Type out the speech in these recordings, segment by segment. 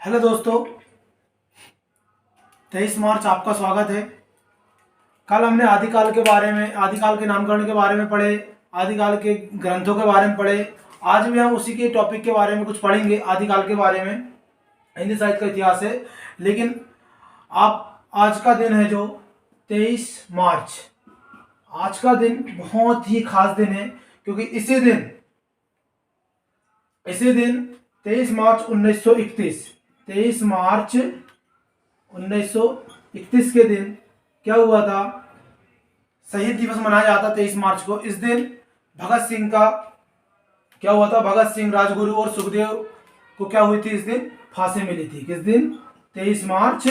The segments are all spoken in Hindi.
हेलो दोस्तों, 23 मार्च आपका स्वागत है। कल हमने आदिकाल के नामकरण के बारे में पढ़े, आदिकाल के ग्रंथों के बारे में पढ़े। आज भी हम उसी के टॉपिक के बारे में कुछ पढ़ेंगे, आदिकाल के बारे में। हिंदी साहित्य का इतिहास है, लेकिन आप आज का दिन है जो 23 मार्च, आज का दिन बहुत ही खास दिन है, क्योंकि इसी दिन 23 मार्च 1931 के दिन क्या हुआ था? शहीद दिवस मनाया जाता 23 मार्च को। इस दिन भगत सिंह का क्या हुआ था? भगत सिंह, राजगुरु और सुखदेव को क्या हुई थी? इस दिन फांसी मिली थी। किस दिन? 23 मार्च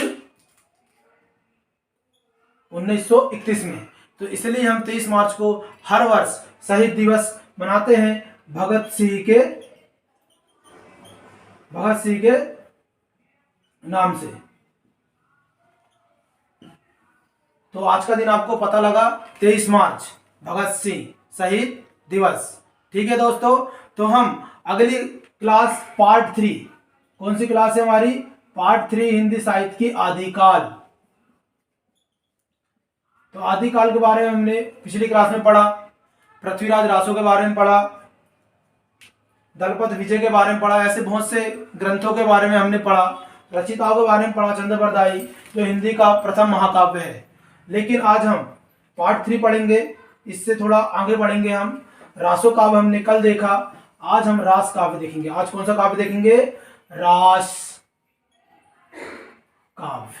1931 में। तो इसलिए हम 23 मार्च को हर वर्ष शहीद दिवस मनाते हैं भगत सिंह के नाम से। तो आज का दिन आपको पता लगा, 23 मार्च भगत सिंह शहीद दिवस। ठीक है दोस्तों, तो हम अगली क्लास पार्ट 3, कौन सी क्लास है हमारी? पार्ट 3 हिंदी साहित्य की आदिकाल। तो आदिकाल के बारे में हमने पिछली क्लास में पढ़ा, पृथ्वीराज रासो के बारे में पढ़ा, दलपत विजय के बारे में पढ़ा, ऐसे बहुत से ग्रंथों के बारे में हमने पढ़ा, रचिताओं के बारे में पढ़ा। चंद्रबरदाई जो हिंदी का प्रथम महाकाव्य है। लेकिन आज हम पार्ट 3 पढ़ेंगे, इससे थोड़ा आगे बढ़ेंगे हम। रासो काव्य हमने कल देखा, आज हम रास काव्य देखेंगे। आज कौन सा काव्य देखेंगे? रास काव्य,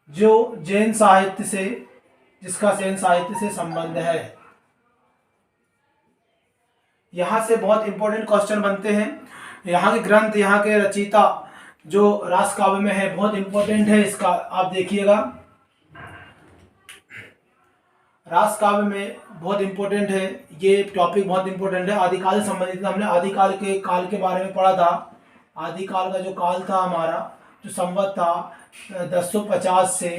जो जिसका जैन साहित्य से संबंध है। यहां से बहुत इंपॉर्टेंट क्वेश्चन बनते हैं। यहाँ के ग्रंथ, यहाँ के रचयिता जो रास काव्य में है, बहुत इंपॉर्टेंट है। इसका आप देखिएगा, रास काव्य में बहुत इंपॉर्टेंट है, ये टॉपिक बहुत इंपॉर्टेंट है। आदिकाल से संबंधित हमने आदिकाल के काल के बारे में पढ़ा था। आदिकाल का जो काल था हमारा, जो संवत था 1050 से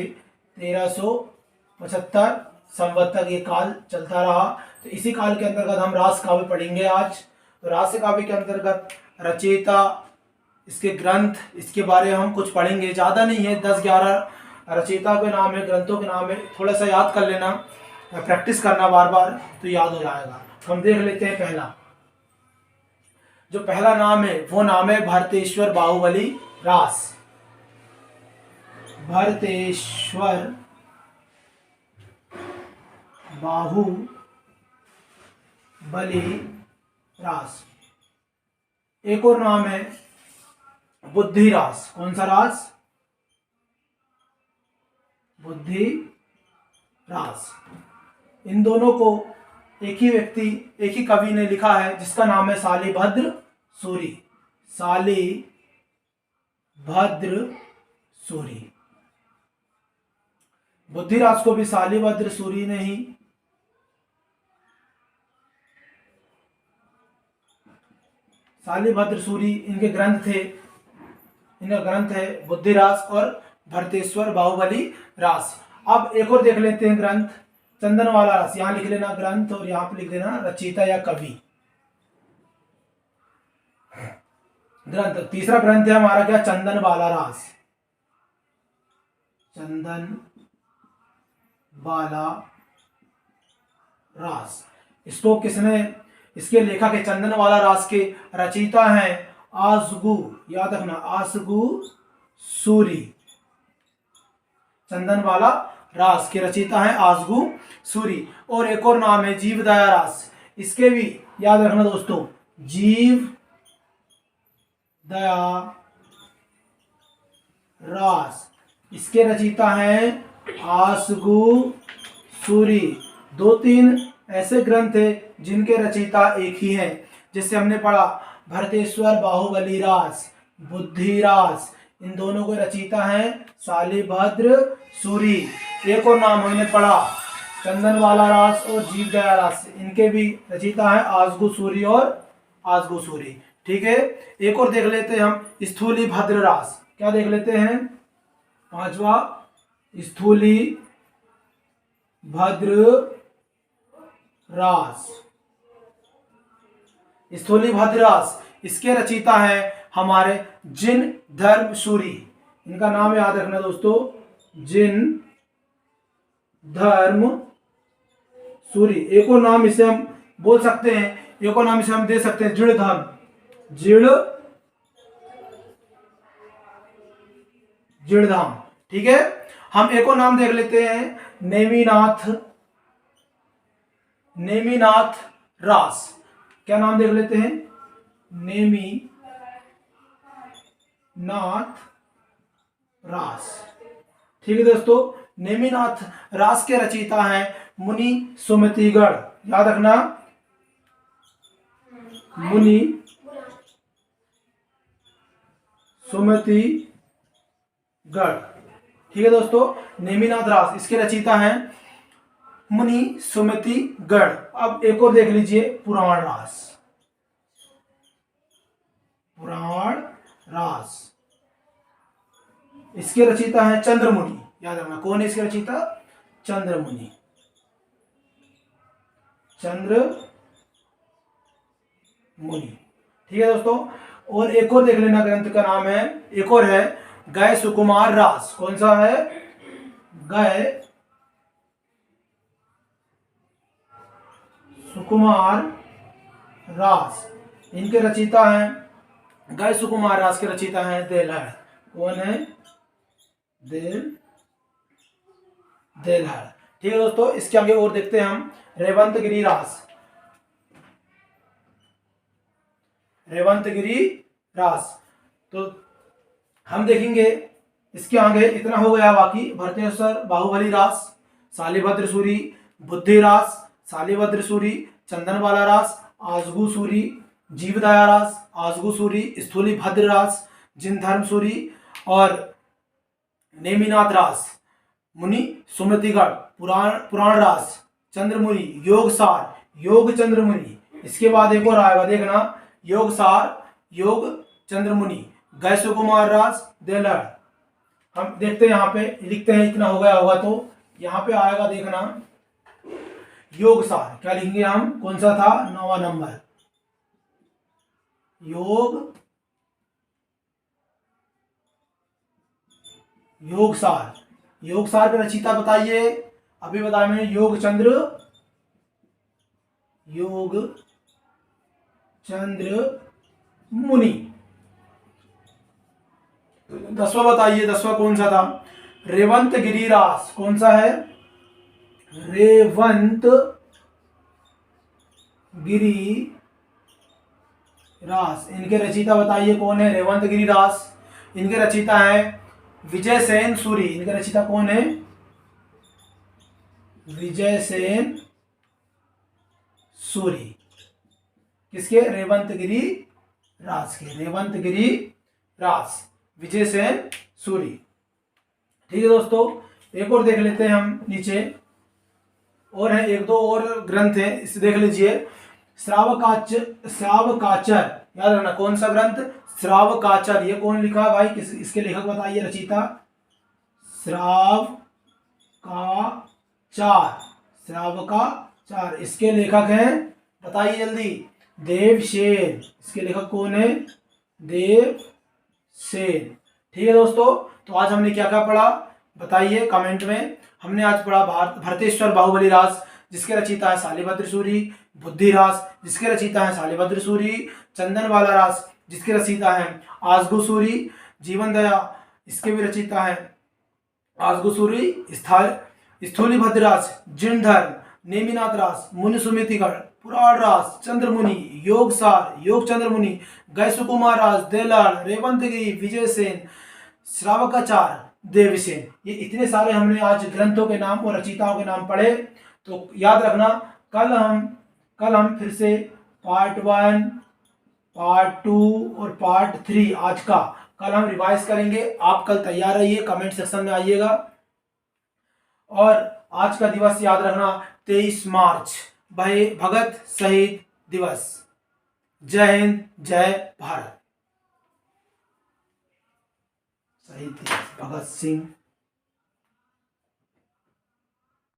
1375 संवत तक ये काल चलता रहा। तो इसी काल के अंतर्गत हम रास काव्य पढ़ेंगे आज। तो रास काव्य के अंतर्गत रचयिता, इसके ग्रंथ, इसके बारे में हम कुछ पढ़ेंगे। ज़्यादा नहीं है, 10-11 रचयिता के नाम है, ग्रंथों के नाम है। थोड़ा सा याद कर लेना, प्रैक्टिस करना बार बार, तो याद हो जाएगा। हम देख लेते हैं पहला। जो पहला नाम है वो नाम है भरतेश्वर बाहुबली रास। भरतेश्वर बाहुबली रास। एक और नाम है बुद्धि रास। कौन सा रास? बुद्धि रास। इन दोनों को एक ही व्यक्ति, एक ही कवि ने लिखा है, जिसका नाम है शालिभद्र सूरी। शालिभद्र सूरी। बुद्धिरास को भी शालिभद्र सूरी ने ही शालिभद्र सूरी इनके ग्रंथ थे। इनका ग्रंथ है बुद्धिरास और भरतेश्वर बाहुबली रास। अब एक और देख लेते हैं ग्रंथ, चंदन वाला रास। यहां लिख लेना ग्रंथ और यहां पे लिख देना रचयिता या कवि। ग्रंथ, तीसरा ग्रंथ है हमारा क्या? चंदन वाला रास। चंदन वाला रास। इसको किसने, इसके लेखक है चंदन वाला रास के रचयिता हैं आसगु, याद रखना, आसगु सूरी। चंदन वाला रास के रचयिता हैं आसगु सूरी। और एक और नाम है जीवदया रास। इसके भी याद रखना दोस्तों, जीवदया रास। इसके रचयिता हैं आसगु सूरी। 2-3 ऐसे ग्रंथ है जिनके रचयिता एक ही हैं, जिससे हमने पढ़ा भरतेश्वर बाहुबली रास, बुद्धि रास। इन दोनों के रचयिता हैं शालिभद्र सूरी। एक और नाम हमने पढ़ा चंदन वाला रास और जीवदया रास। इनके भी रचयिता हैं आसगु सूरी और आसगु सूरी। ठीक है, एक और देख लेते हैं हम, स्थूलीभद्र रास। क्या देख लेते हैं? पांचवा, स्थूलीभद्र रास। स्थूलीभद्र रास, इसके रचयिता हैं हमारे जिन धर्म सूरी, इनका नाम याद रखना दोस्तों, जिन धर्म सूरी। एक और नाम इसे हम बोल सकते हैं, एक और नाम इसे हम दे सकते हैं, जिणधर्म, जिणधाम। ठीक है, हम एक और नाम देख लेते हैं, नेमिनाथ रास। क्या नाम देख लेते हैं, नेमिनाथ रास। ठीक है दोस्तों, नेमिनाथ रास के रचयिता हैं मुनि सुमतिगढ़। याद रखना, मुनि सुमतिगढ़। ठीक है दोस्तों, नेमिनाथ रास इसके रचयिता हैं मुनि सुमतिगढ़। अब एक और देख लीजिए, पुराण रास। पुराण रास इसके रचयिता हैं चंद्रमुनि। याद रखना, कौन है इसके रचयिता, चंद्रमुनि, चंद्रमुनि। ठीक है दोस्तों, और एक और देख लेना, ग्रंथ का नाम है, एक और है गय सुकुमार रास। कौन सा है, गय सुकुमार रास। इनके रचयिता हैं, गय सुकुमार रास के रचयिता हैं देलहड़। कौन है, देलहड़। ठीक है दोस्तों, इसके आगे और देखते हैं हम, रेवंतगिरी रास। रेवंतगिरी रास तो हम देखेंगे, इसके आगे इतना हो गया। बाकी भरतेश्वर बाहुबली रास, शालिभद्र सूरी, बुद्धि रास, शालिभद्र सूरी, चंदनवाला रास, आजगू सूरी, जीवदया रास, आजगू सूरी, स्थूली भद्र रास, जिनधर्म सूरी और नेमिनाथ रास, मुनि सुमतिगढ़, पुराण रास, चंद्रमुनि, योगसार, योग चंद्रमुनि। इसके बाद एक और आएगा, देखना, योगसार, योग चंद्रमुनि, गय सुकुमार रास, देलहड़। हम देखते हैं, यहाँ पे लिखते हैं, इतना हो गया होगा तो यहाँ पे आएगा, देखना, योगसार। क्या लिखेंगे हम, कौन सा था, 9वां नंबर, योगसार। योगसार के रचयिता बताइए, अभी बताया मैंने, योग चंद्र मुनि। 10वां बताइए, 10वां कौन सा था, रेवंतगिरी रास। कौन सा है, रेवंतगिरी रास। इनके रचयिता बताइए कौन है, रेवंतगिरी रास। इनके रचयिता हैं विजयसेन सूरी। इनके रचयिता कौन है, विजयसेन सूरी। किसके, रेवंतगिरी रास के, रेवंतगिरी रास, विजयसेन सूरी। ठीक है दोस्तों, एक और देख लेते हैं हम नीचे, और है, एक दो और ग्रंथ है, इसे देख लीजिए। श्रावकाचर। याद रखना, कौन सा ग्रंथ, श्रावकाचर। ये कौन लिखा भाई, किस, इसके लेखक बताइए, रचयिता, श्रावकाचार। इसके लेखक हैं, बताइए जल्दी, देवसेन। इसके लेखक कौन है, देवसेन। ठीक है दोस्तों, तो आज हमने क्या क्या पढ़ा, बताइए कमेंट में। हमने आज पढ़ा भरतेश्वर बाहुबली रास, जिसके रचयिता है शालिभद्र सूरी, बुद्धि रास, जिसके रचयिता है शालिभद्र सूरी, चंदनवाला रास, जिसके रचयिता है आजगू सूरी, जीवन दया, इसके भी रचयिता है आजगू सूरी, स्थूली भद्र रास, जिनधर्म, नेमिनाथ रास, मुनि सुमतिगढ़, पुराण रास, चंद्रमुनि, योगसार, योग चंद्रमुनि, गय सुकुमार रास, देलहड़, रेवंतगिरी, विजयसेन, श्रावकाचार, देवसेन। ये इतने सारे हमने आज ग्रंथों के नाम और रचयिताओं के नाम पढ़े। तो याद रखना, कल हम फिर से पार्ट 1, पार्ट 2 और पार्ट 3 आज का कल हम रिवाइज करेंगे। आप कल तैयार रहिए, कमेंट सेक्शन में आइएगा। और आज का दिवस याद रखना, 23 मार्च, भगत शहीद दिवस। जय हिंद, जय भारत। शहीद दिवस भगत सिंह